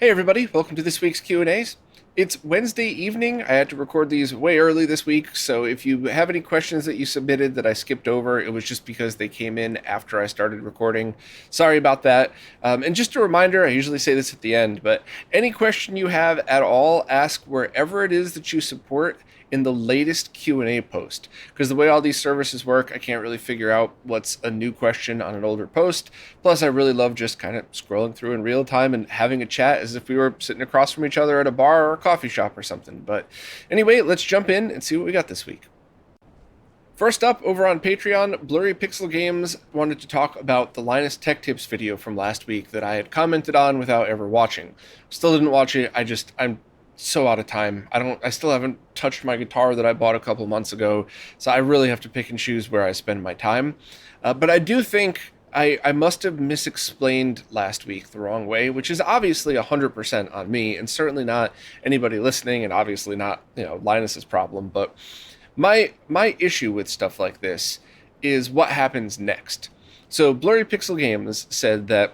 Hey everybody, welcome to this week's Q&As. It's Wednesday evening. I had to record these way early this week, so if you have any questions that you submitted that I skipped over, it was just because they came in after I started recording. Sorry about that. And just a reminder, I usually say this at the end, but any question you have at all, ask wherever it is that you support in the latest Q&A post, because the way all these services work, I can't really figure out what's a new question on an older post. Plus, I really love just kind of scrolling through in real time and having a chat as if we were sitting across from each other at a bar or a coffee shop or something. But anyway, let's jump in and see what we got this week. First up, over on Patreon, Blurry Pixel Games wanted to talk about the Linus Tech Tips video from last week that I had commented on without ever watching. Still didn't watch it. I'm so out of time. I still haven't touched my guitar that I bought a couple months ago, so I really have to pick and choose where I spend my time. But I do think I must have misexplained last week the wrong way, which is obviously 100% on me, and certainly not anybody listening, and obviously not, Linus's problem. But my issue with stuff like this is what happens next. So Blurry Pixel Games said that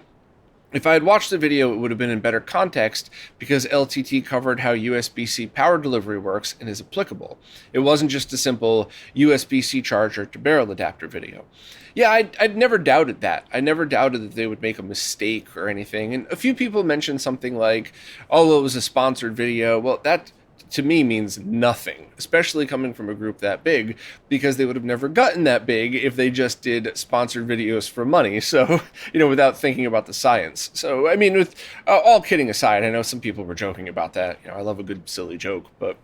if I had watched the video, it would have been in better context because LTT covered how USB-C power delivery works and is applicable. It wasn't just a simple USB-C charger to barrel adapter video. Yeah, I'd never doubted that. I never doubted that they would make a mistake or anything. And a few people mentioned something like, oh, it was a sponsored video. Well, that to me means nothing, especially coming from a group that big, because they would have never gotten that big if they just did sponsored videos for money. So, without thinking about the science. So, I mean, with all kidding aside, I know some people were joking about that. I love a good silly joke, but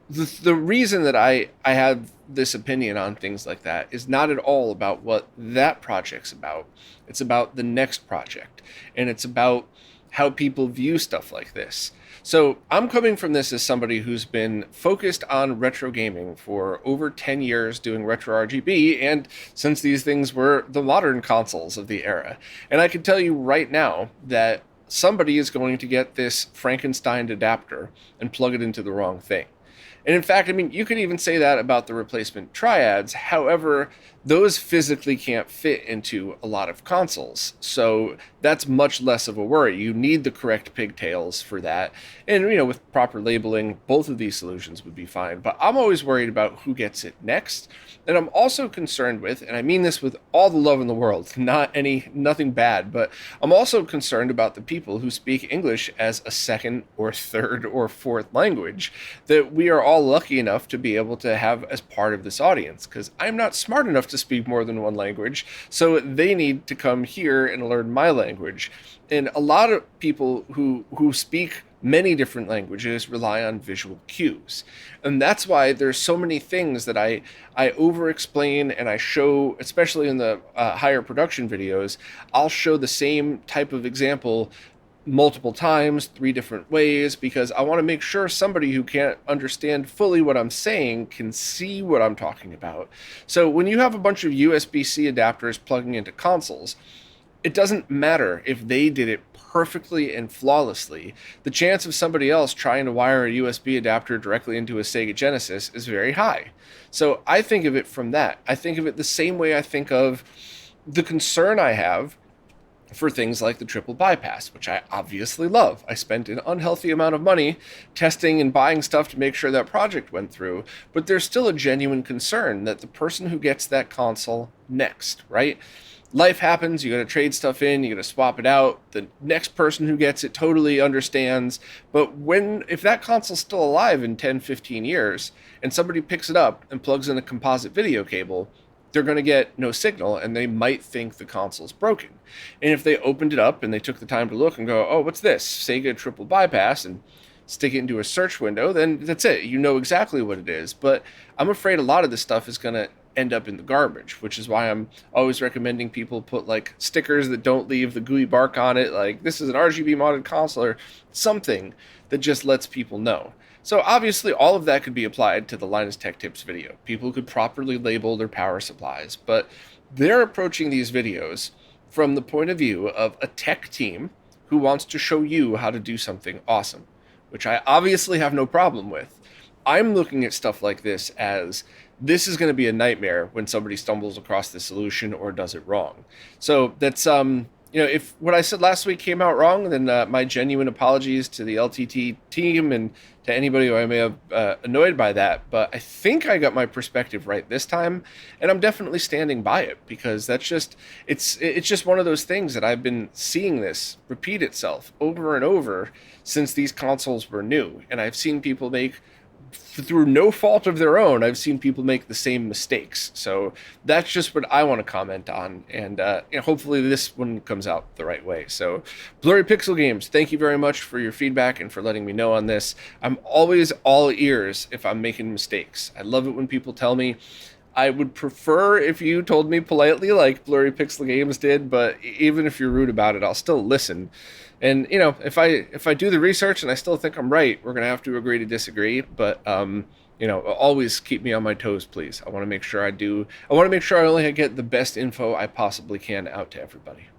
the reason that I have this opinion on things like that is not at all about what that project's about. It's about the next project, and it's about how people view stuff like this. So I'm coming from this as somebody who's been focused on retro gaming for over 10 years doing RetroRGB, and since these things were the modern consoles of the era. And I can tell you right now that somebody is going to get this Frankenstein adapter and plug it into the wrong thing. And in fact, you could even say that about the replacement triads. However, those physically can't fit into a lot of consoles. So that's much less of a worry. You need the correct pigtails for that. And, with proper labeling, both of these solutions would be fine. But I'm always worried about who gets it next. And I'm also concerned with, and I mean this with all the love in the world, nothing bad, but I'm also concerned about the people who speak English as a second or third or fourth language that we are all lucky enough to be able to have as part of this audience, because I'm not smart enough to speak more than one language, so they need to come here and learn my language. And a lot of people who speak many different languages rely on visual cues. And that's why there's so many things that I over-explain and I show, especially in the higher production videos. I'll show the same type of example multiple times, 3 different ways, because I want to make sure somebody who can't understand fully what I'm saying can see what I'm talking about. So when you have a bunch of USB-C adapters plugging into consoles, it doesn't matter if they did it perfectly and flawlessly. The chance of somebody else trying to wire a USB adapter directly into a Sega Genesis is very high. So I think of it from that. I think of it the same way I think of the concern I have for things like the triple bypass, which I obviously love. I spent an unhealthy amount of money testing and buying stuff to make sure that project went through, but there's still a genuine concern that the person who gets that console next, right? Life happens, you gotta trade stuff in, you gotta swap it out, the next person who gets it totally understands, but if that console's still alive in 10, 15 years, and somebody picks it up and plugs in a composite video cable, they're going to get no signal, and they might think the console's broken. And if they opened it up and they took the time to look and go, oh, what's this? Sega triple bypass, and stick it into a search window, then that's it. You know exactly what it is. But I'm afraid a lot of this stuff is going to end up in the garbage, which is why I'm always recommending people put like stickers that don't leave the gooey bark on it, like this is an RGB modded console, or something that just lets people know. So obviously all of that could be applied to the Linus Tech Tips video. People could properly label their power supplies, but they're approaching these videos from the point of view of a tech team who wants to show you how to do something awesome, which I obviously have no problem with. I'm looking at stuff like this as this is going to be a nightmare when somebody stumbles across the solution or does it wrong. So that's if what I said last week came out wrong, then my genuine apologies to the LTT team and to anybody who I may have annoyed by that. But I think I got my perspective right this time, and I'm definitely standing by it, because it's just one of those things that I've been seeing this repeat itself over and over since these consoles were new, and I've seen people make, through no fault of their own, I've seen people make the same mistakes. So that's just what I want to comment on, and hopefully this one comes out the right way. So Blurry Pixel Games, thank you very much for your feedback and for letting me know on this. I'm always all ears if I'm making mistakes. I love it when people tell me. I would prefer if you told me politely, like Blurry Pixel Games did, but even if you're rude about it, I'll still listen. And if I do the research and I still think I'm right, we're gonna have to agree to disagree. But always keep me on my toes, please. I want to make sure I do. I want to make sure I only get the best info I possibly can out to everybody.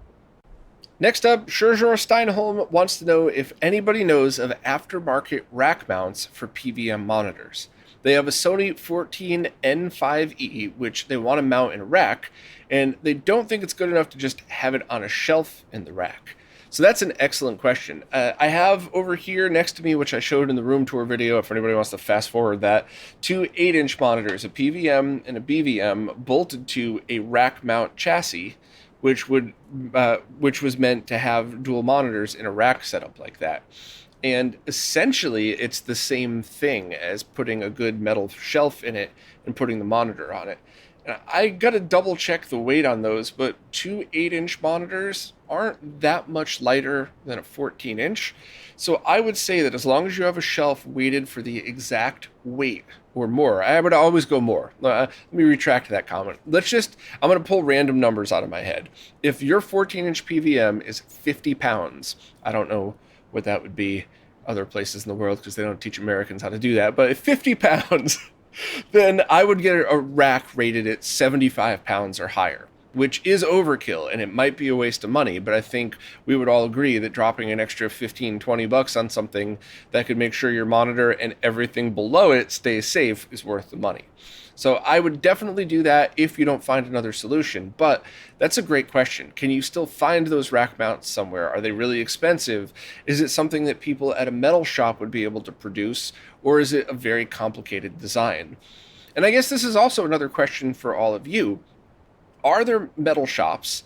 Next up, Scherzer Steinholm wants to know if anybody knows of aftermarket rack mounts for PVM monitors. They have a Sony 14N5E, which they want to mount in a rack, and they don't think it's good enough to just have it on a shelf in the rack. So that's an excellent question. I have over here next to me, which I showed in the room tour video, if anybody wants to fast forward that, two 8-inch monitors, a PVM and a BVM, bolted to a rack mount chassis, which was meant to have dual monitors in a rack setup like that. And essentially, it's the same thing as putting a good metal shelf in it and putting the monitor on it. And I gotta double check the weight on those, but two 8-inch monitors aren't that much lighter than a 14-inch. So I would say that as long as you have a shelf weighted for the exact weight or more, I would always go more. Let me retract that comment. I'm going to pull random numbers out of my head. If your 14-inch PVM is 50 pounds, I don't know what that would be other places in the world because they don't teach Americans how to do that, but if 50 pounds, then I would get a rack rated at 75 pounds or higher, which is overkill, and it might be a waste of money, but I think we would all agree that dropping an extra 15, 20 bucks on something that could make sure your monitor and everything below it stays safe is worth the money. So I would definitely do that if you don't find another solution, but that's a great question. Can you still find those rack mounts somewhere? Are they really expensive? Is it something that people at a metal shop would be able to produce, or is it a very complicated design? And I guess this is also another question for all of you. Are there metal shops,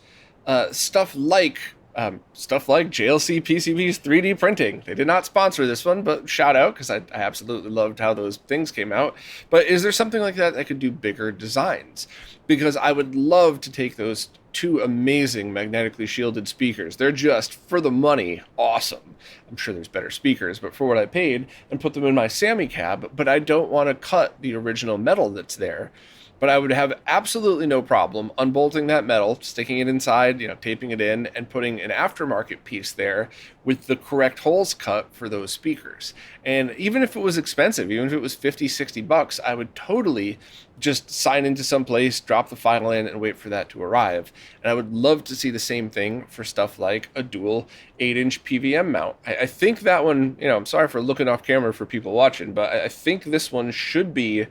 stuff like JLC PCB's 3D printing? They did not sponsor this one, but shout out, because I absolutely loved how those things came out. But is there something like that that could do bigger designs? Because I would love to take those two amazing magnetically shielded speakers. They're just, for the money, awesome. I'm sure there's better speakers, but for what I paid, and put them in my Sammy cab, but I don't want to cut the original metal that's there. But I would have absolutely no problem unbolting that metal, sticking it inside, taping it in, and putting an aftermarket piece there with the correct holes cut for those speakers. And even if it was expensive, even if it was 50, 60 bucks, I would totally just sign into some place, drop the file in, and wait for that to arrive. And I would love to see the same thing for stuff like a dual 8-inch PVM mount. I think that one, I'm sorry for looking off camera for people watching, but I think this one should be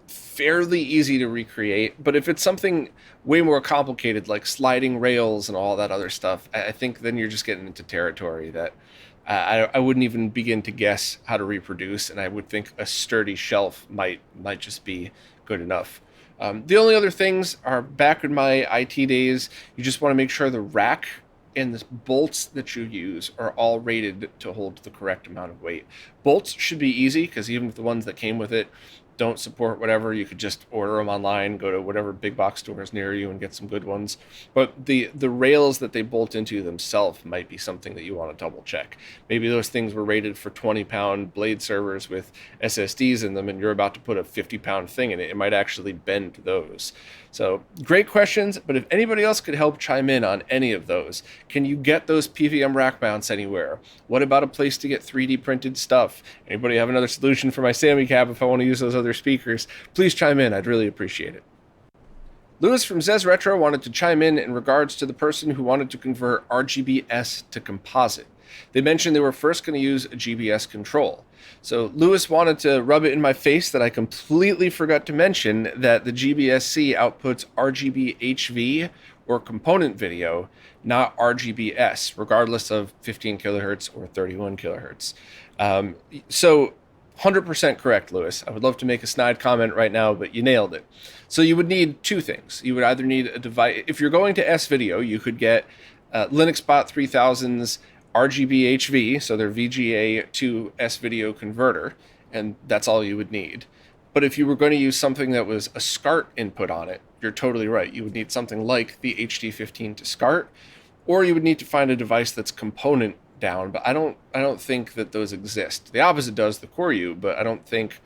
fairly easy to recreate. But if it's something way more complicated, like sliding rails and all that other stuff, I think then you're just getting into territory that I wouldn't even begin to guess how to reproduce, and I would think a sturdy shelf might just be good enough. The only other things are, back in my IT days, you just want to make sure the rack and the bolts that you use are all rated to hold the correct amount of weight. Bolts should be easy, because even if the ones that came with it don't support whatever, you could just order them online, go to whatever big box store is near you and get some good ones. But the rails that they bolt into themselves might be something that you want to double check. Maybe those things were rated for 20-pound blade servers with SSDs in them, and you're about to put a 50-pound thing in it. It might actually bend those. So great questions, but if anybody else could help chime in on any of those. Can you get those PVM rack mounts anywhere? What about a place to get 3D printed stuff? Anybody have another solution for my Sammy cab if I want to use those other speakers? Please chime in. I'd really appreciate it. Lewis from Zez Retro wanted to chime in regards to the person who wanted to convert RGBS to composite. They mentioned they were first going to use a GBS control. So Lewis wanted to rub it in my face that I completely forgot to mention that the GBS-C outputs RGBHV, or component video, not RGBs, regardless of 15 kilohertz or 31 kilohertz. So 100% correct, Lewis. I would love to make a snide comment right now, but you nailed it. So you would need two things. You would either need a device. If you're going to S-Video, you could get Linuxbot 3000's RGBHV, so their VGA to S-Video converter, and that's all you would need. But if you were going to use something that was a SCART input on it, you're totally right. You would need something like the HD15 to SCART, or you would need to find a device that's component down. But I don't think that those exist. The opposite does, the Core U, but I don't think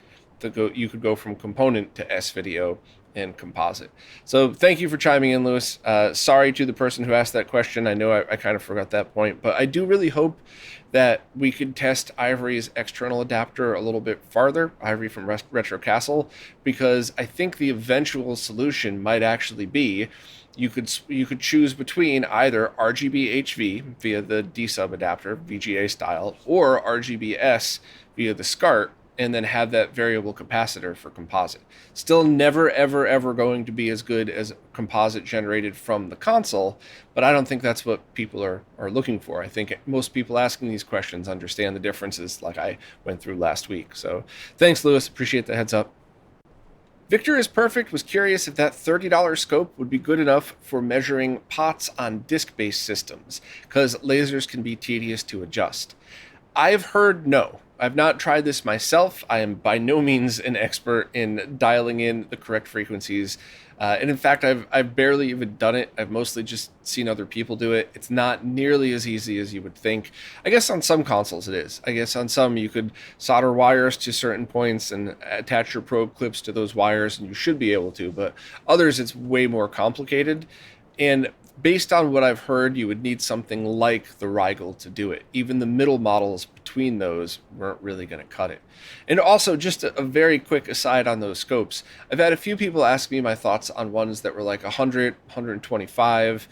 you could go from component to S-Video and composite. So thank you for chiming in, Lewis. Sorry to the person who asked that question. I know I kind of forgot that point, but I do really hope that we could test Ivory's external adapter a little bit farther, Ivory from Retro Castle, because I think the eventual solution might actually be you could choose between either RGBHV via the D-sub adapter, VGA style, or RGBs via the SCART, and then have that variable capacitor for composite. Still never, ever, ever going to be as good as composite generated from the console, but I don't think that's what people are looking for. I think most people asking these questions understand the differences like I went through last week. So thanks, Lewis. Appreciate the heads up. Victor is Perfect was curious if that $30 scope would be good enough for measuring pots on disc-based systems, because lasers can be tedious to adjust. I've heard no. I've not tried this myself. I am by no means an expert in dialing in the correct frequencies. And in fact, I've barely even done it. I've mostly just seen other people do it. It's not nearly as easy as you would think. I guess on some consoles it is. I guess on some you could solder wires to certain points and attach your probe clips to those wires, and you should be able to. But others, it's way more complicated. And based on what I've heard, you would need something like the Rigel to do it. Even the middle models between those weren't really going to cut it. And also, just a very quick aside on those scopes, I've had a few people ask me my thoughts on ones that were like 100, 125,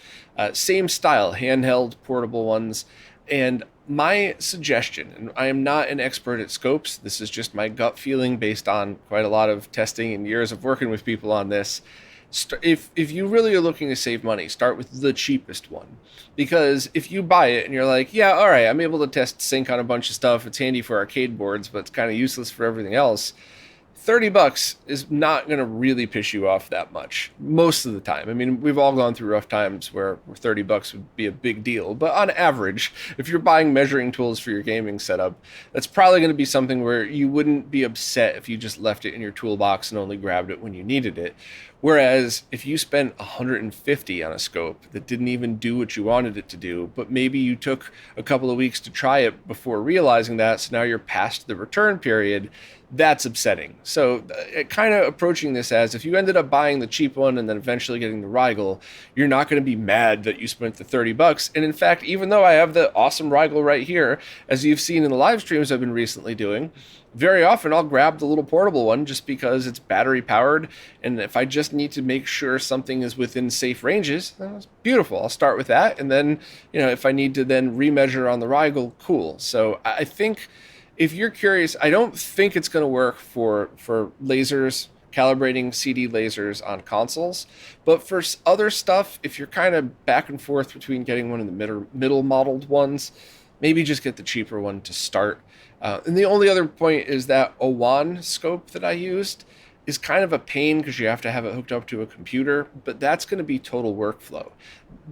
same style, handheld, portable ones. And my suggestion, and I am not an expert at scopes, this is just my gut feeling based on quite a lot of testing and years of working with people on this. If you really are looking to save money, start with the cheapest one. Because if you buy it and you're like, yeah, all right, I'm able to test sync on a bunch of stuff, it's handy for arcade boards, but it's kind of useless for everything else, $30 is not going to really piss you off that much most of the time. I mean, we've all gone through rough times where $30 would be a big deal, but on average, if you're buying measuring tools for your gaming setup, that's probably going to be something where you wouldn't be upset if you just left it in your toolbox and only grabbed it when you needed it. Whereas if you spent $150 on a scope that didn't even do what you wanted it to do, but maybe you took a couple of weeks to try it before realizing that, so now you're past the return period, that's upsetting. So kind of approaching this as if you ended up buying the cheap one and then eventually getting the Rigel, you're not going to be mad that you spent the $30. And in fact, even though I have the awesome Rigel right here, as you've seen in the live streams I've been recently doing, very often I'll grab the little portable one just because it's battery powered. And if I just need to make sure something is within safe ranges, that's beautiful. I'll start with that. And then, if I need to then remeasure on the Rigel, cool. So I think if you're curious, I don't think it's going to work for lasers, calibrating CD lasers on consoles. But for other stuff, if you're kind of back and forth between getting one of the middle modeled ones, maybe just get the cheaper one to start. And the only other point is that Owan scope that I used is kind of a pain because you have to have it hooked up to a computer, but that's going to be total workflow.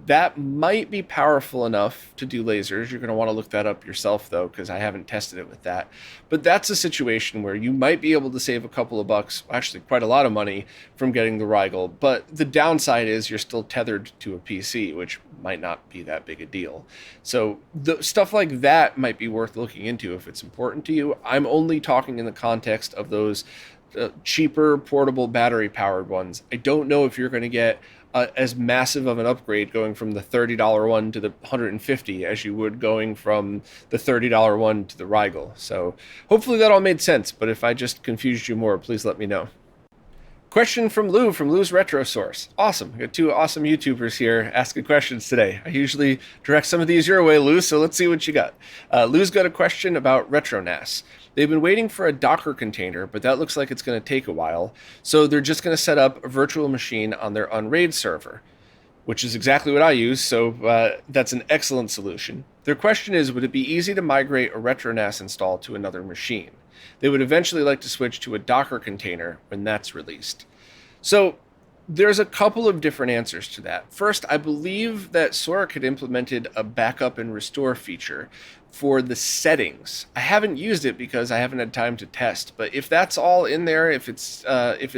That might be powerful enough to do lasers. You're going to want to look that up yourself, though, because I haven't tested it with that. But that's a situation where you might be able to save a couple of bucks, actually quite a lot of money, from getting the Rigel. But the downside is you're still tethered to a PC, which might not be that big a deal. So the stuff like that might be worth looking into if it's important to you. I'm only talking in the context of those cheaper portable battery powered ones. I don't know if you're going to get as massive of an upgrade going from the $30 one to the $150 as you would going from the $30 one to the Rigel. So hopefully that all made sense, but if I just confused you more, please let me know. Question from Lou from Lou's Retro Source. Awesome. We got two awesome YouTubers here asking questions today. I usually direct some of these your way, Lou, so let's see what you got. Lou's got a question about RetroNAS. They've been waiting for a Docker container, but that looks like it's going to take a while. So they're just going to set up a virtual machine on their UnRAID server. which is exactly what I use, so that's an excellent solution. Their question is, would it be easy to migrate a RetroNAS install to another machine? They would eventually like to switch to a Docker container when that's released. So there's a couple of different answers to that. First, I believe that Sork had implemented a backup and restore feature for the settings. I haven't used it because I haven't had time to test, but if that's all in there, if it's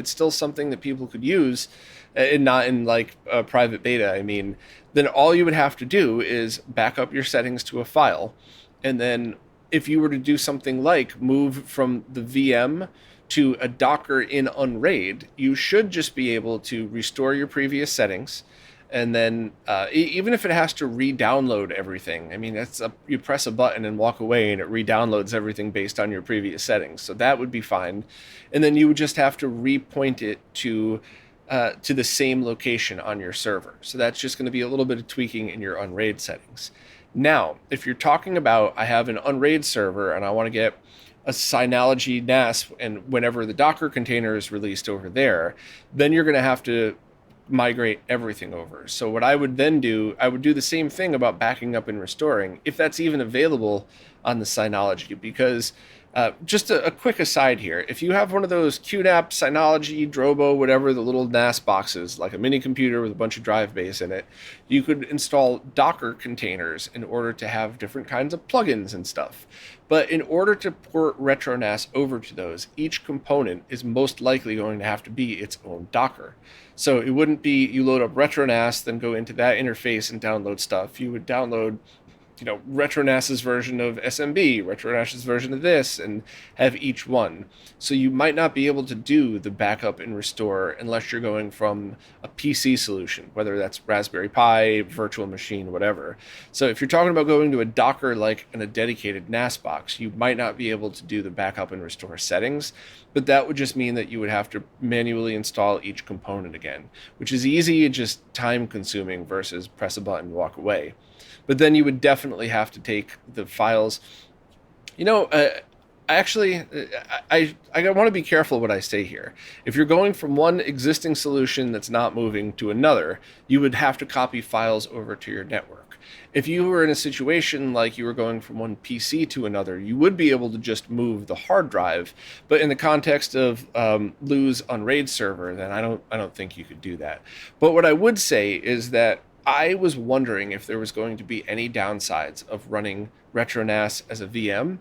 still something that people could use, and not in like a private beta, I mean, then all you would have to do is back up your settings to a file, and then if you were to do something like move from the VM to a Docker in UnRAID, you should just be able to restore your previous settings. And then even if it has to re-download everything, I mean, you press a button and walk away and it re-downloads everything based on your previous settings. So that would be fine. And then you would just have to repoint it to the same location on your server. So that's just going to be a little bit of tweaking in your UnRAID settings. Now, if you're talking about, I have an UnRAID server and I want to get a Synology NAS, and whenever the Docker container is released over there, then you're going to have to migrate everything over. So what I would then do, I would do the same thing about backing up and restoring, if that's even available on the Synology, because just a quick aside here, if you have one of those QNAP, Synology, Drobo, whatever, the little NAS boxes, like a mini computer with a bunch of drive bays in it, you could install Docker containers in order to have different kinds of plugins and stuff. But in order to port RetroNAS over to those, each component is most likely going to have to be its own Docker. So it wouldn't be you load up RetroNAS, then go into that interface and download stuff. You would download RetroNAS's version of SMB, RetroNAS's version of this, and have each one. So you might not be able to do the backup and restore unless you're going from a PC solution, whether that's Raspberry Pi, virtual machine, whatever. So if you're talking about going to a Docker like in a dedicated NAS box, you might not be able to do the backup and restore settings, but that would just mean that you would have to manually install each component again, which is easy and just time consuming versus press a button and walk away. But then you would definitely have to take the files. I want to be careful what I say here. If you're going from one existing solution that's not moving to another, you would have to copy files over to your network. If you were in a situation like you were going from one PC to another, you would be able to just move the hard drive. But in the context of Lou's UnRAID server, then I don't think you could do that. But what I would say is that I was wondering if there was going to be any downsides of running RetroNAS as a VM,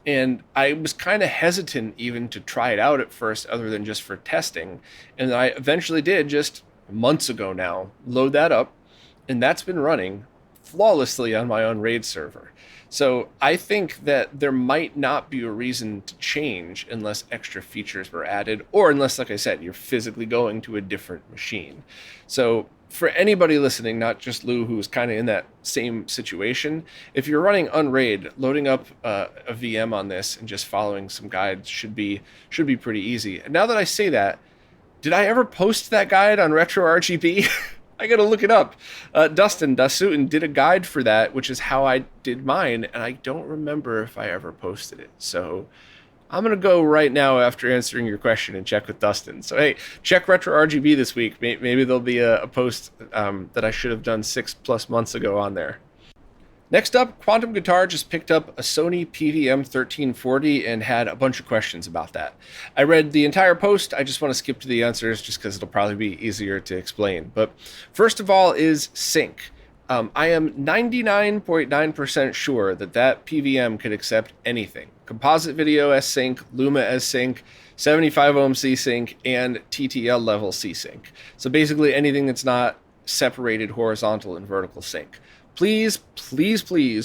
and I was kind of hesitant even to try it out at first other than just for testing, and I eventually did just months ago now load that up, and that's been running flawlessly on my UnRAID server. So I think that there might not be a reason to change unless extra features were added, or unless, like I said, you're physically going to a different machine. So for anybody listening, not just Lou, who's kind of in that same situation, if you're running UnRAID, loading up a VM on this and just following some guides should be pretty easy. And now that I say that, did I ever post that guide on RetroRGB? I gotta look it up. Dustin did a guide for that, which is how I did mine, and I don't remember if I ever posted it. So I'm going to go right now after answering your question and check with Dustin. So, hey, check RetroRGB this week. Maybe there'll be a post that I should have done 6+ months ago on there. Next up, Quantum Guitar just picked up a Sony PVM 1340 and had a bunch of questions about that. I read the entire post. I just want to skip to the answers just because it'll probably be easier to explain. But first of all is sync. I am 99.9% sure that PVM could accept anything. Composite video S-Sync, Luma S-Sync, 75 ohm C-Sync, and TTL level C-Sync. So basically anything that's not separated horizontal and vertical sync. Please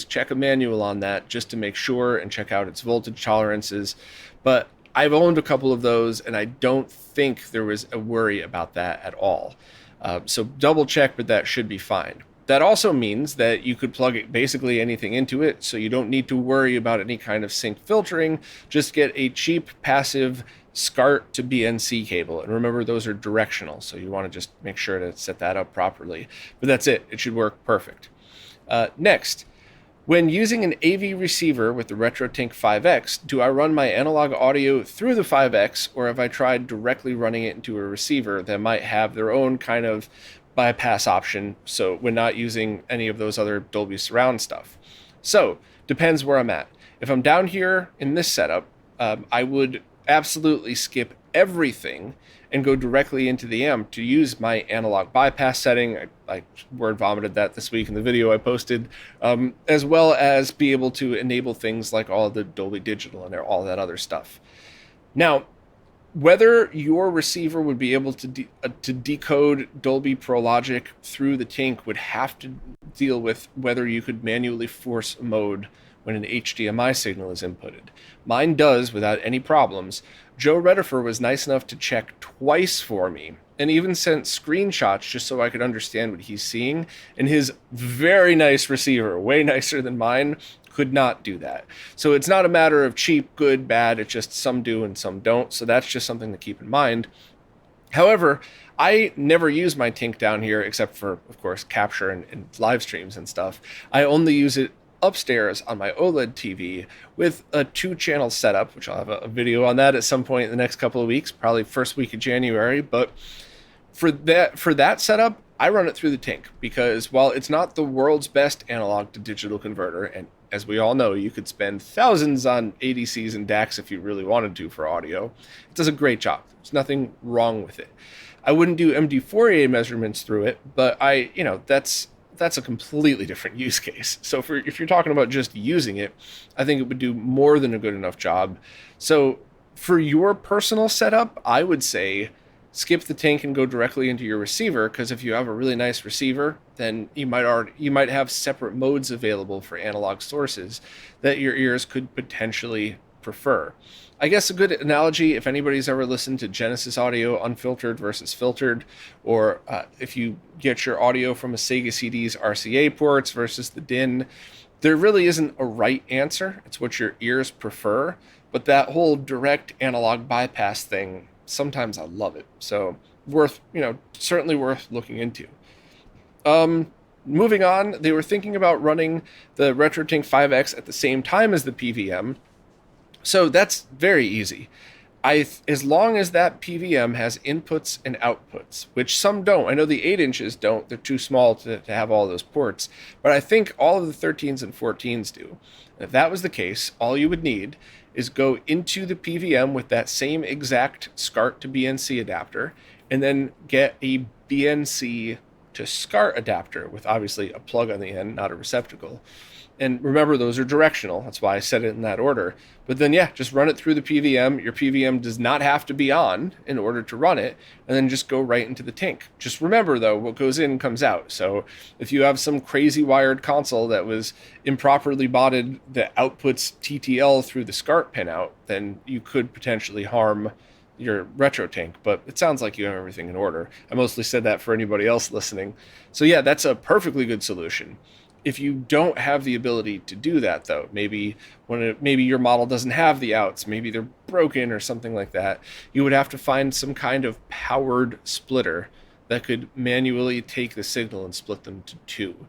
check a manual on that just to make sure and check out its voltage tolerances. But I've owned a couple of those and I don't think there was a worry about that at all. So double check, but that should be fine. That also means that you could plug basically anything into it, so you don't need to worry about any kind of sync filtering. Just get a cheap, passive SCART to BNC cable. And remember, those are directional, so you want to just make sure to set that up properly. But that's it. It should work perfect. Next, when using an AV receiver with the RetroTink 5X, do I run my analog audio through the 5X, or have I tried directly running it into a receiver that might have their own kind of bypass option, so when not using any of those other Dolby surround stuff. So depends where I'm at. If I'm down here in this setup, I would absolutely skip everything and go directly into the amp to use my analog bypass setting. I word vomited that this week in the video I posted, as well as be able to enable things like all the Dolby Digital and all that other stuff. Now, whether your receiver would be able to decode Dolby Pro Logic through the Tink would have to deal with whether you could manually force a mode when an HDMI signal is inputted. Mine does without any problems. Joe Redifer was nice enough to check twice for me and even sent screenshots just so I could understand what he's seeing. And his very nice receiver, way nicer than mine, could not do that. So it's not a matter of cheap, good, bad. It's just some do and some don't. So that's just something to keep in mind. However, I never use my Tink down here except for, of course, capture and live streams and stuff. I only use it upstairs on my OLED TV with a 2-channel setup, which I'll have a video on that at some point in the next couple of weeks, probably first week of January. But for that setup, I run it through the Tink because while it's not the world's best analog to digital converter, and as we all know, you could spend thousands on ADCs and DACs if you really wanted to for audio, it does a great job. There's nothing wrong with it. I wouldn't do MD Fourier measurements through it, but that's a completely different use case. So if you're talking about just using it, I think it would do more than a good enough job. So for your personal setup, I would say skip the Tink and go directly into your receiver, because if you have a really nice receiver, then you might have separate modes available for analog sources that your ears could potentially prefer. I guess a good analogy, if anybody's ever listened to Genesis audio unfiltered versus filtered, or if you get your audio from a Sega CD's RCA ports versus the DIN, there really isn't a right answer. It's what your ears prefer. But that whole direct analog bypass thing, sometimes I love it. So certainly worth looking into. Moving on, they were thinking about running the RetroTink 5X at the same time as the PVM. So that's very easy. As long as that PVM has inputs and outputs, which some don't. I know the 8 inches don't. They're too small to have all those ports. But I think all of the 13s and 14s do. And if that was the case, all you would need is go into the PVM with that same exact SCART to BNC adapter, and then get a BNC to SCART adapter with obviously a plug on the end, not a receptacle. And remember, those are directional. That's why I said it in that order. But then, just run it through the PVM. Your PVM does not have to be on in order to run it. And then just go right into the Tink. Just remember, though, what goes in comes out. So if you have some crazy wired console that was improperly botted that outputs TTL through the SCART pinout, then you could potentially harm your RetroTink. But it sounds like you have everything in order. I mostly said that for anybody else listening. So that's a perfectly good solution. If you don't have the ability to do that, though, maybe your model doesn't have the outs, maybe they're broken or something like that, you would have to find some kind of powered splitter that could manually take the signal and split them to 2.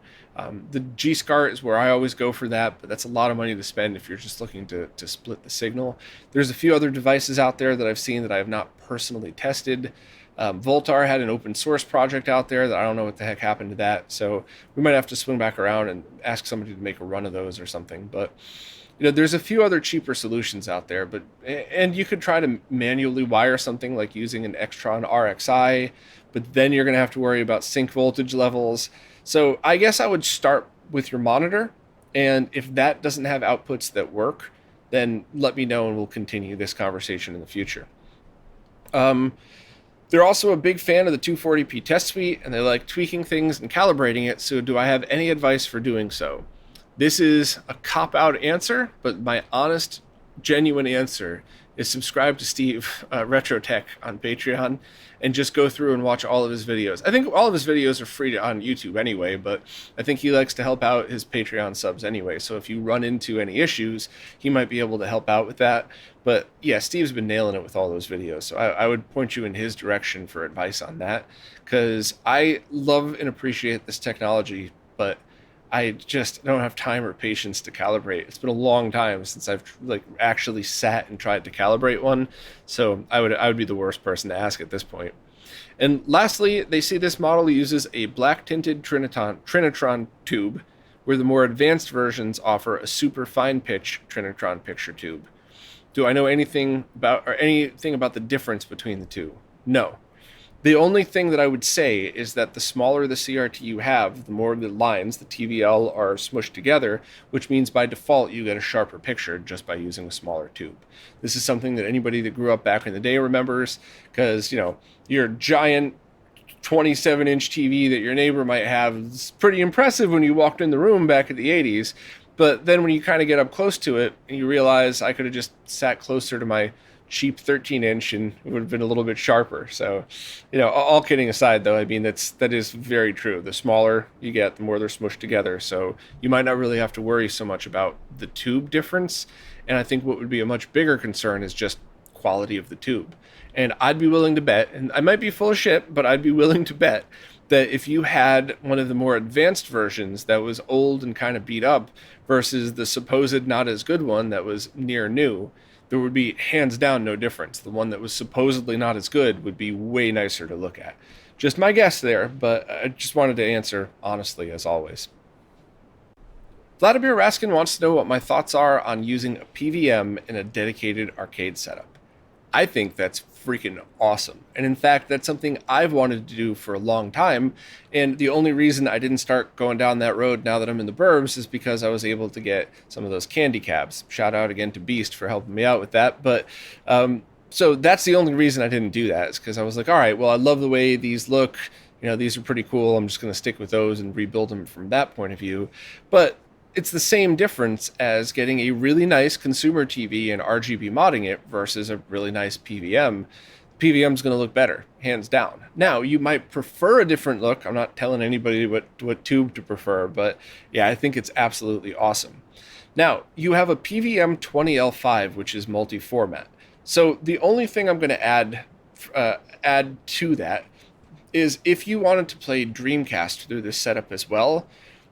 The G-SCART is where I always go for that, but that's a lot of money to spend if you're just looking to split the signal. There's a few other devices out there that I've seen that I have not personally tested. Voltar had an open source project out there that I don't know what the heck happened to that. So we might have to swing back around and ask somebody to make a run of those or something. But there's a few other cheaper solutions out there. And you could try to manually wire something like using an Extron RXI, but then you're going to have to worry about sync voltage levels. So I guess I would start with your monitor. And if that doesn't have outputs that work, then let me know and we'll continue this conversation in the future. They're also a big fan of the 240p test suite, and they like tweaking things and calibrating it, so do I have any advice for doing so? This is a cop-out answer, but my honest, genuine answer is subscribe to Steve Retrotech on Patreon and just go through and watch all of his videos. I think all of his videos are free on YouTube anyway, but I think he likes to help out his Patreon subs anyway. So if you run into any issues, he might be able to help out with that. But Steve's been nailing it with all those videos. So I would point you in his direction for advice on that, because I love and appreciate this technology, but I just don't have time or patience to calibrate. It's been a long time since I've actually sat and tried to calibrate one. So I would be the worst person to ask at this point. And lastly, they say this model uses a black tinted Trinitron tube, where the more advanced versions offer a super fine pitch Trinitron picture tube. Do I know anything about the difference between the two? No. The only thing that I would say is that the smaller the CRT you have, the more the lines, the TVL, are smushed together, which means by default you get a sharper picture just by using a smaller tube. This is something that anybody that grew up back in the day remembers, because, your giant 27-inch TV that your neighbor might have is pretty impressive when you walked in the room back in the 80s. But then when you kind of get up close to it, and you realize I could have just sat closer to my cheap 13-inch and it would have been a little bit sharper. So, all kidding aside, though, I mean, that is very true. The smaller you get, the more they're smushed together. So you might not really have to worry so much about the tube difference. And I think what would be a much bigger concern is just quality of the tube. And I'd be willing to bet, and I might be full of shit, but I'd be willing to bet that if you had one of the more advanced versions that was old and kind of beat up versus the supposed not as good one that was near new, there would be hands down no difference. The one that was supposedly not as good would be way nicer to look at. Just my guess there, but I just wanted to answer honestly, as always. Vladimir Raskin wants to know what my thoughts are on using a PVM in a dedicated arcade setup. I think that's freaking awesome. And in fact, that's something I've wanted to do for a long time. And the only reason I didn't start going down that road now that I'm in the burbs is because I was able to get some of those candy cabs. Shout out again to Beast for helping me out with that. But so that's the only reason I didn't do that, is because I was like, all right, well, I love the way these look. These are pretty cool. I'm just going to stick with those and rebuild them from that point of view. But it's the same difference as getting a really nice consumer TV and RGB modding it versus a really nice PVM. PVM is going to look better, hands down. Now, you might prefer a different look. I'm not telling anybody what tube to prefer, but yeah, I think it's absolutely awesome. Now, you have a PVM 20L5, which is multi-format. So the only thing I'm going to add to that is if you wanted to play Dreamcast through this setup as well,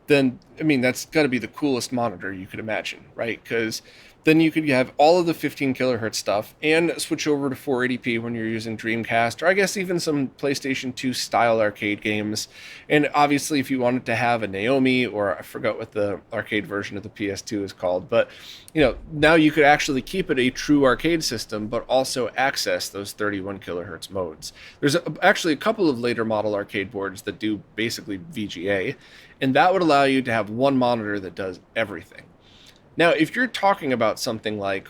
then, that's got to be the coolest monitor you could imagine, right? Because then you could have all of the 15 kilohertz stuff and switch over to 480p when you're using Dreamcast, or I guess even some PlayStation 2 style arcade games. And obviously, if you wanted to have a Naomi, or I forgot what the arcade version of the PS2 is called, but now you could actually keep it a true arcade system, but also access those 31 kilohertz modes. There's actually a couple of later model arcade boards that do basically VGA, and that would allow you to have one monitor that does everything. Now, if you're talking about something like,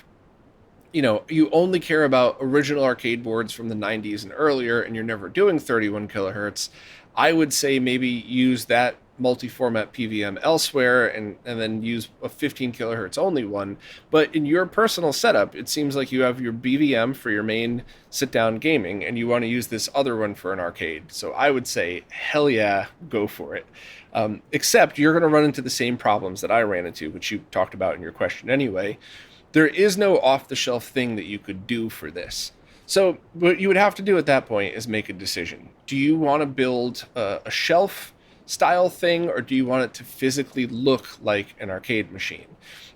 you only care about original arcade boards from the 90s and earlier, and you're never doing 31 kilohertz, I would say maybe use that multi-format PVM elsewhere and then use a 15 kilohertz only one. But in your personal setup, it seems like you have your BVM for your main sit-down gaming, and you want to use this other one for an arcade. So I would say, hell yeah, go for it. Except you're going to run into the same problems that I ran into, which you talked about in your question anyway. There is no off-the-shelf thing that you could do for this. So what you would have to do at that point is make a decision. Do you want to build a shelf style thing, or do you want it to physically look like an arcade machine?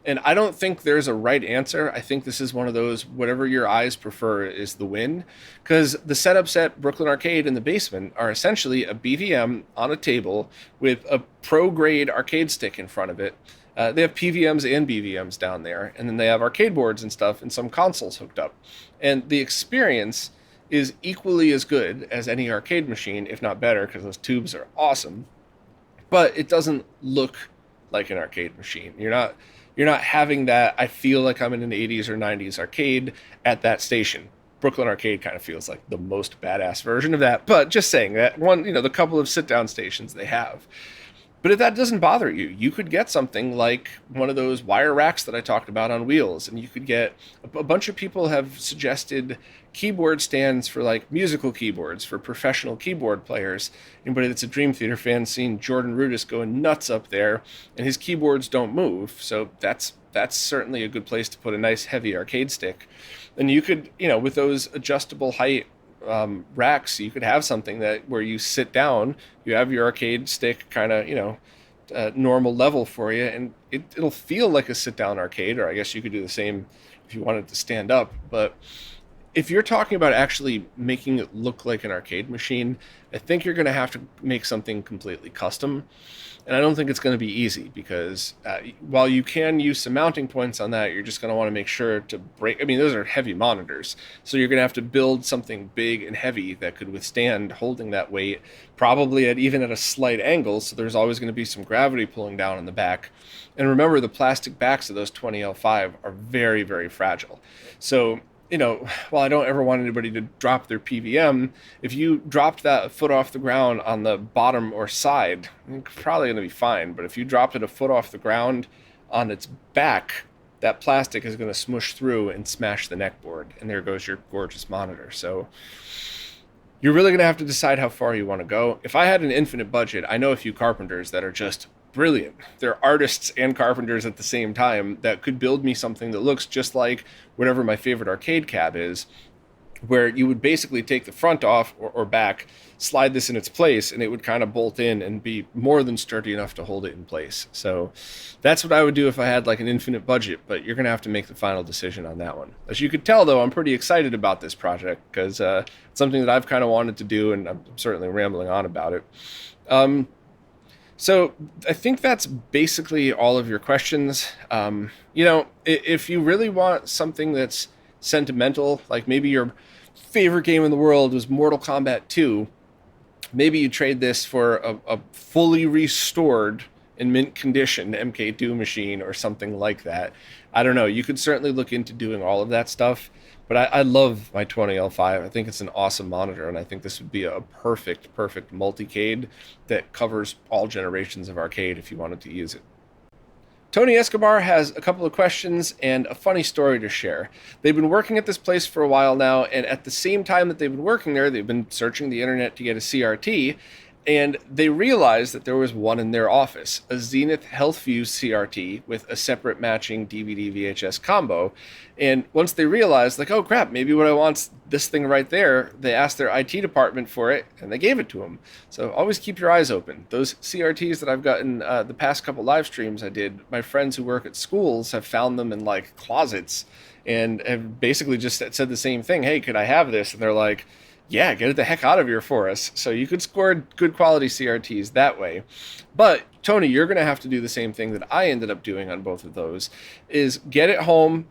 And I don't think there's a right answer. I think this is one of those, whatever your eyes prefer is the win, because the setups at Brooklyn Arcade in the basement are essentially a BVM on a table with a pro-grade arcade stick in front of it. They have PVMs and BVMs down there, and then they have arcade boards and stuff and some consoles hooked up. And the experience is equally as good as any arcade machine, if not better, because those tubes are awesome. But it doesn't look like an arcade machine. You're not having that, I feel like I'm in an 80s or 90s arcade at that station. Brooklyn Arcade kind of feels like the most badass version of that. But just saying that one, the couple of sit-down stations they have. But if that doesn't bother you, you could get something like one of those wire racks that I talked about on wheels. And you could get, a bunch of people have suggested keyboard stands for like musical keyboards for professional keyboard players. Anybody that's a Dream Theater fan seen Jordan Rudess going nuts up there, and his keyboards don't move. So that's certainly a good place to put a nice heavy arcade stick. And you could, with those adjustable height racks, you could have something that where you sit down, you have your arcade stick kind of, normal level for you, and it'll feel like a sit down arcade, or I guess you could do the same if you wanted to stand up. But if you're talking about actually making it look like an arcade machine, I think you're going to have to make something completely custom. And I don't think it's going to be easy because while you can use some mounting points on that, you're just going to want to make sure to break. I mean, those are heavy monitors. So you're going to have to build something big and heavy that could withstand holding that weight, probably even at a slight angle. So there's always going to be some gravity pulling down on the back. And remember, the plastic backs of those 20L5 are very, very fragile. So while I don't ever want anybody to drop their PVM, if you dropped that foot off the ground on the bottom or side, it's probably going to be fine. But if you dropped it a foot off the ground on its back, that plastic is going to smush through and smash the neck board. And there goes your gorgeous monitor. So you're really going to have to decide how far you want to go. If I had an infinite budget, I know a few carpenters that are just brilliant. They're artists and carpenters at the same time that could build me something that looks just like whatever my favorite arcade cab is, where you would basically take the front off or back, slide this in its place, and it would kind of bolt in and be more than sturdy enough to hold it in place. So that's what I would do if I had like an infinite budget, but you're going to have to make the final decision on that one. As you could tell, though, I'm pretty excited about this project because it's something that I've kind of wanted to do, and I'm certainly rambling on about it. So I think that's basically all of your questions. If you really want something that's sentimental, like maybe your favorite game in the world was Mortal Kombat 2, maybe you trade this for a fully restored in mint condition MK2 machine or something like that. I don't know. You could certainly look into doing all of that stuff. But I love my 20L5. I think it's an awesome monitor, and I think this would be a perfect multicade that covers all generations of arcade if you wanted to use it. Tony Escobar has a couple of questions and a funny story to share. They've been working at this place for a while now, and at the same time that they've been working there, they've been searching the internet to get a CRT, and they realized that there was one in their office, a Zenith Healthview CRT with a separate matching DVD VHS combo. And once they realized, like, oh crap, maybe what I want's this thing right there, they asked their IT department for it, and they gave it to them. So always keep your eyes open. Those CRTs that I've gotten the past couple live streams I did, my friends who work at schools have found them in like closets and have basically just said the same thing. Hey, could I have this? And they're like, yeah, get it the heck out of here for us. So you could score good quality CRTs that way. But Tony, you're going to have to do the same thing that I ended up doing on both of those, is get it home,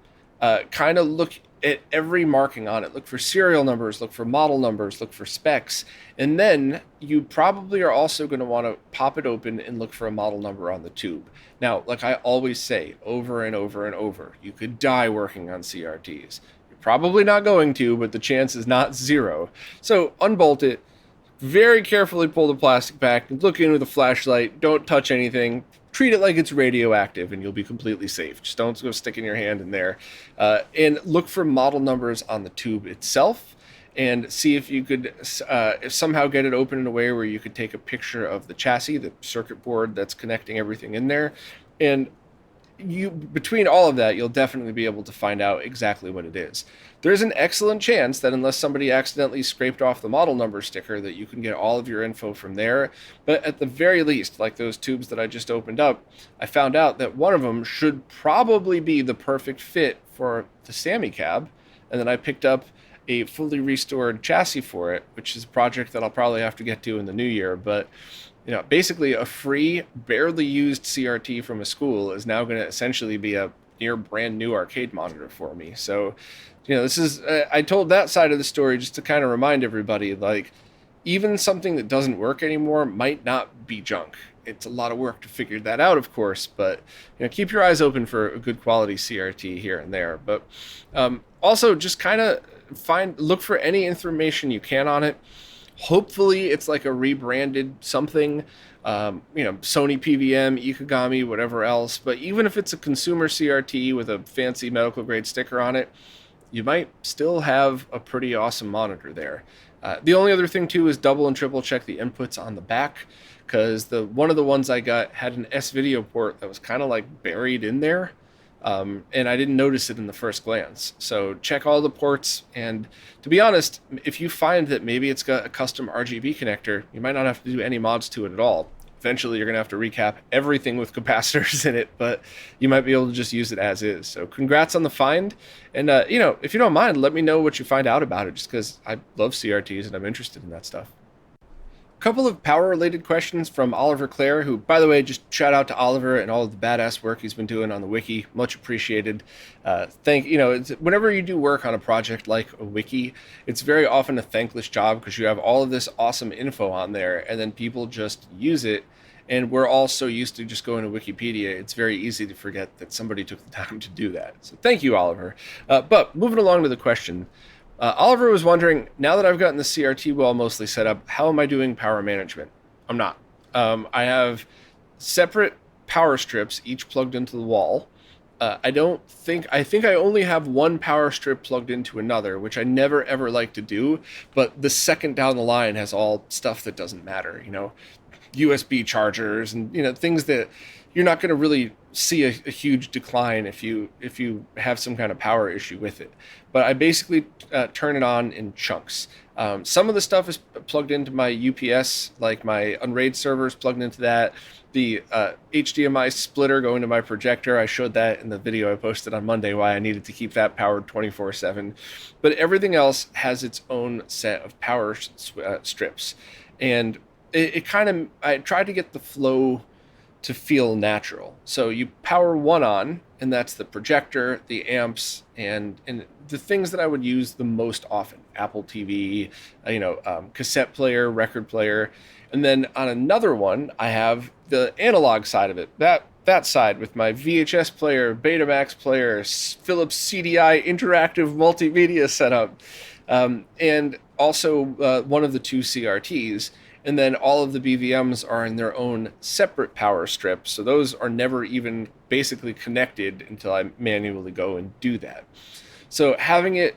kind of look at every marking on it. Look for serial numbers, look for model numbers, look for specs. And then you probably are also going to want to pop it open and look for a model number on the tube. Now, like I always say over and over and over, you could die working on CRTs. Probably not going to, but the chance is not zero. So unbolt it, very carefully pull the plastic back, look in with a flashlight, don't touch anything, treat it like it's radioactive and you'll be completely safe. Just don't go sticking your hand in there. And look for model numbers on the tube itself and see if you could somehow get it open in a way where you could take a picture of the chassis, the circuit board that's connecting everything in there. And between all of that, you'll definitely be able to find out exactly what it is. There's an excellent chance that unless somebody accidentally scraped off the model number sticker, that you can get all of your info from there. But at the very least, like those tubes that I just opened up, I found out that one of them should probably be the perfect fit for the Sammy cab. And then I picked up a fully restored chassis for it, which is a project that I'll probably have to get to in the new year. But basically a free, barely used CRT from a school is now going to essentially be a near brand new arcade monitor for me. So, this is, I told that side of the story just to kind of remind everybody, like, even something that doesn't work anymore might not be junk. It's a lot of work to figure that out, of course, but keep your eyes open for a good quality CRT here and there. But also just kind of look for any information you can on it. Hopefully it's like a rebranded something, Sony PVM, Ikegami, whatever else. But even if it's a consumer CRT with a fancy medical grade sticker on it, you might still have a pretty awesome monitor there. The only other thing too is double and triple check the inputs on the back, because one of the ones I got had an S-video port that was kind of like buried in there. And I didn't notice it in the first glance. So check all the ports. And to be honest, if you find that maybe it's got a custom RGB connector, you might not have to do any mods to it at all. eventually you're going to have to recap everything with capacitors in it, but you might be able to just use it as is. So congrats on the find. And, if you don't mind, let me know what you find out about it, just because I love CRTs and I'm interested in that stuff. Couple of power related questions from Oliver Clare, who, by the way, just shout out to Oliver and all of the badass work he's been doing on the wiki. Much appreciated. Whenever you do work on a project like a wiki, it's very often a thankless job because you have all of this awesome info on there and then people just use it. And we're all so used to just going to Wikipedia, it's very easy to forget that somebody took the time to do that. So thank you, Oliver. But moving along to the question. Oliver was wondering, now that I've gotten the CRT wall mostly set up, how am I doing power management? I'm not. I have separate power strips, each plugged into the wall. I think I only have one power strip plugged into another, which I never ever like to do, but the second down the line has all stuff that doesn't matter, USB chargers and, things that you're not going to really see a huge decline if you have some kind of power issue with it. But I basically turn it on in chunks. Some of the stuff is plugged into my UPS, like my UnRAID server is plugged into that. The HDMI splitter going to my projector, I showed that in the video I posted on Monday, why I needed to keep that powered 24/7. But everything else has its own set of power strips. And I tried to get the flow to feel natural. So you power one on, and that's the projector, the amps, and the things that I would use the most often: Apple TV, cassette player, record player. And then on another one, I have the analog side of it. That side with my VHS player, Betamax player, Philips CDI interactive multimedia setup, and also one of the two CRTs. And then all of the BVMs are in their own separate power strips. So those are never even basically connected until I manually go and do that. So having it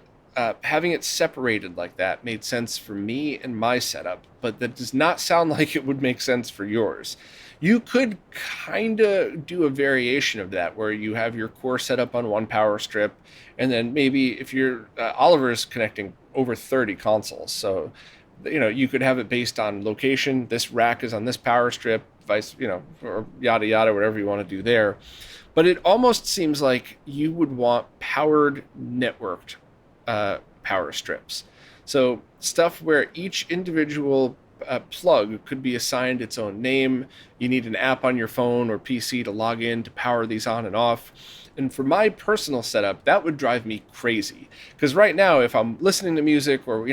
separated like that made sense for me and my setup, but that does not sound like it would make sense for yours. You could kind of do a variation of that where you have your core setup on one power strip, and then maybe if Oliver is connecting over 30 consoles. So you could have it based on location. This rack is on this power strip, or yada yada, whatever you want to do there. But it almost seems like you would want powered networked power strips. So stuff where each individual plug could be assigned its own name. You need an app on your phone or PC to log in to power these on and off. And for my personal setup, that would drive me crazy. Because right now, if I'm listening to music or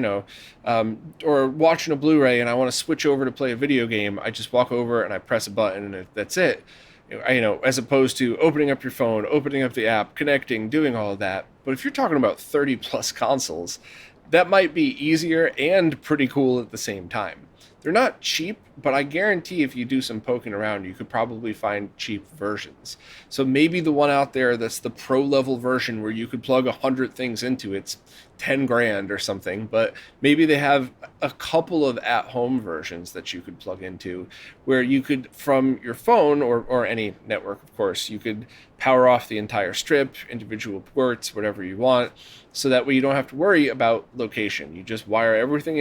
or watching a Blu-ray and I want to switch over to play a video game, I just walk over and I press a button and that's it. As opposed to opening up your phone, opening up the app, connecting, doing all of that. But if you're talking about 30 plus consoles, that might be easier and pretty cool at the same time. They're not cheap, but I guarantee if you do some poking around, you could probably find cheap versions. So maybe the one out there that's the pro level version where you could plug 100 things into it's 10 grand or something, but maybe they have a couple of at-home versions that you could plug into where you could, from your phone or any network, of course, you could power off the entire strip, individual ports, whatever you want, so that way you don't have to worry about location. You just wire everything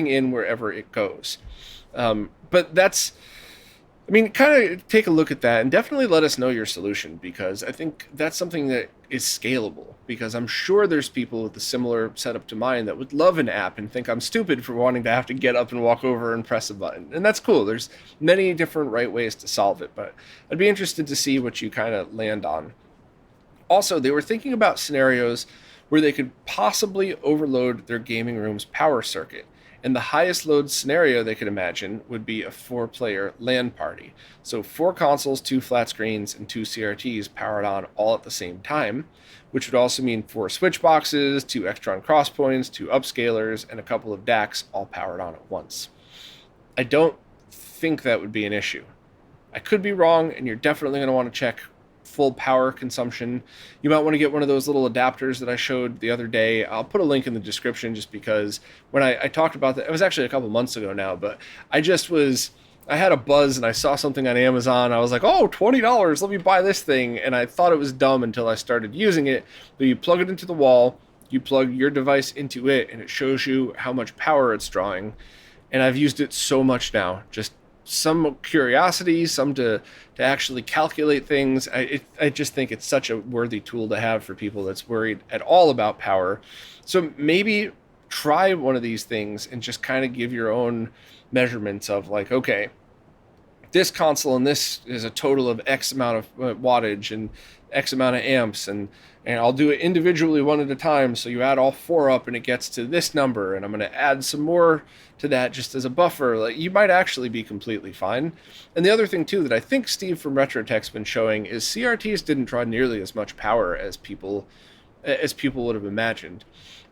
in wherever it goes. But kind of take a look at that and definitely let us know your solution, because I think that's something that is scalable, because I'm sure there's people with a similar setup to mine that would love an app and think I'm stupid for wanting to have to get up and walk over and press a button. And that's cool. There's many different right ways to solve it, but I'd be interested to see what you kind of land on. Also, they were thinking about scenarios where they could possibly overload their gaming room's power circuit. And the highest load scenario they could imagine would be a 4-player LAN party. So 4 consoles, 2 flat screens, and 2 CRTs powered on all at the same time, which would also mean 4 switch boxes, 2 Extron crosspoints, 2 upscalers, and a couple of DACs all powered on at once. I don't think that would be an issue. I could be wrong, and you're definitely going to want to check full power consumption. You might want to get one of those little adapters that I showed the other day. I'll put a link in the description, just because when I talked about that, it was actually a couple months ago now, but I had a buzz and I saw something on Amazon. I was like, oh, $20, let me buy this thing. And I thought it was dumb until I started using it. But you plug it into the wall, you plug your device into it, and it shows you how much power it's drawing. And I've used it so much now, just some curiosity, some to actually calculate things. I just think it's such a worthy tool to have for people that's worried at all about power. So maybe try one of these things and just kind of give your own measurements of like, okay, this console and this is a total of X amount of wattage and X amount of amps, and I'll do it individually one at a time. So you add all four up and it gets to this number, and I'm going to add some more to that just as a buffer. Like, you might actually be completely fine. And the other thing too that I think Steve from RetroTech's been showing is CRTs didn't draw nearly as much power as people would have imagined.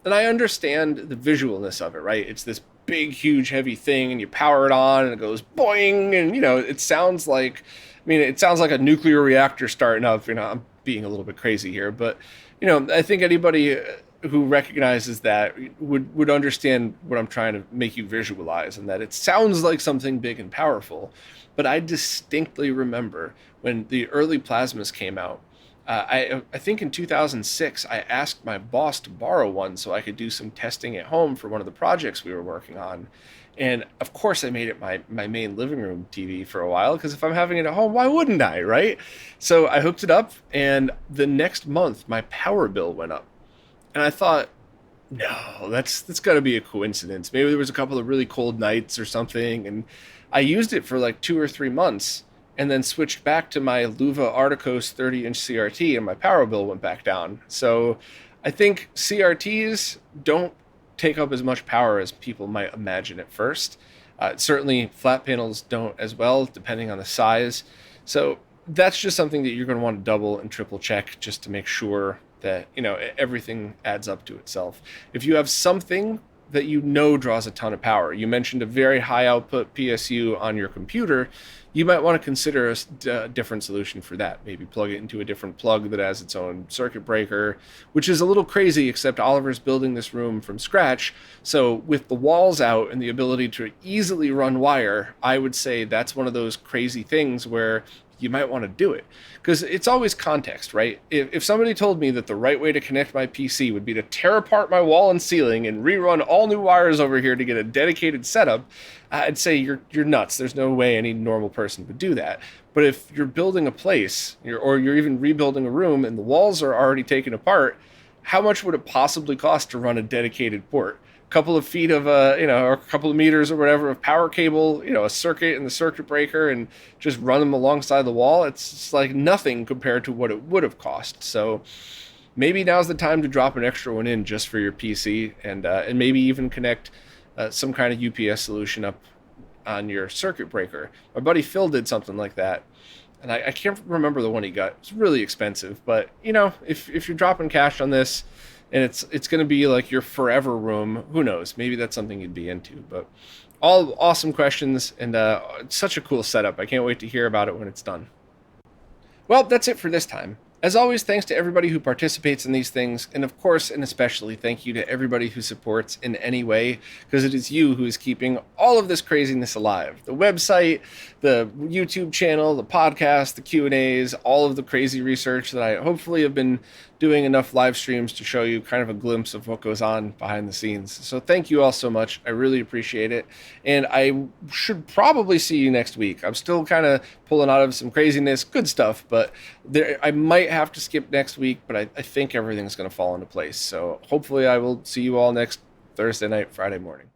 And I understand the visualness of it, right? It's this big, huge, heavy thing, and you power it on, and it goes boing, and it sounds like, it sounds like a nuclear reactor starting up. I'm being a little bit crazy here, but I think anybody who recognizes that would understand what I'm trying to make you visualize, and that it sounds like something big and powerful. But I distinctly remember when the early plasmas came out. I think in 2006, I asked my boss to borrow one so I could do some testing at home for one of the projects we were working on. And of course, I made it my main living room TV for a while, because if I'm having it at home, why wouldn't I, right? So I hooked it up, and the next month, my power bill went up. And I thought, no, that's got to be a coincidence. Maybe there was a couple of really cold nights or something. And I used it for like 2 or 3 months, and then switched back to my Luva Articos 30-inch CRT, and my power bill went back down. So I think CRTs don't take up as much power as people might imagine at first. Certainly flat panels don't as well, depending on the size. So that's just something that you're going to want to double and triple check just to make sure that everything adds up to itself. If you have something that draws a ton of power, you mentioned a very high output PSU on your computer, you might want to consider a different solution for that. Maybe plug it into a different plug that has its own circuit breaker, which is a little crazy, except Oliver's building this room from scratch. So with the walls out and the ability to easily run wire, I would say that's one of those crazy things where you might want to do it, because it's always context, right? If somebody told me that the right way to connect my PC would be to tear apart my wall and ceiling and rerun all new wires over here to get a dedicated setup, I'd say you're nuts. There's no way any normal person would do that. But if you're building a place, or you're even rebuilding a room and the walls are already taken apart, how much would it possibly cost to run a dedicated port? Couple of feet of or a couple of meters or whatever of power cable, a circuit and the circuit breaker, and just run them alongside the wall. It's like nothing compared to what it would have cost. So maybe now's the time to drop an extra one in just for your PC, and maybe even connect some kind of UPS solution up on your circuit breaker. My buddy Phil did something like that, and I can't remember the one he got. It's really expensive, but if you're dropping cash on this, and it's going to be like your forever room, who knows? Maybe that's something you'd be into. But all awesome questions, and it's such a cool setup. I can't wait to hear about it when it's done. Well, that's it for this time. As always, thanks to everybody who participates in these things, and of course, and especially thank you to everybody who supports in any way, because it is you who is keeping all of this craziness alive. The website, the YouTube channel, the podcast, the Q&As, all of the crazy research that I hopefully have been doing enough live streams to show you kind of a glimpse of what goes on behind the scenes. So thank you all so much. I really appreciate it. And I should probably see you next week. I'm still kind of pulling out of some craziness, good stuff, but I might have to skip next week, but I think everything's going to fall into place. So hopefully I will see you all next Thursday night, Friday morning.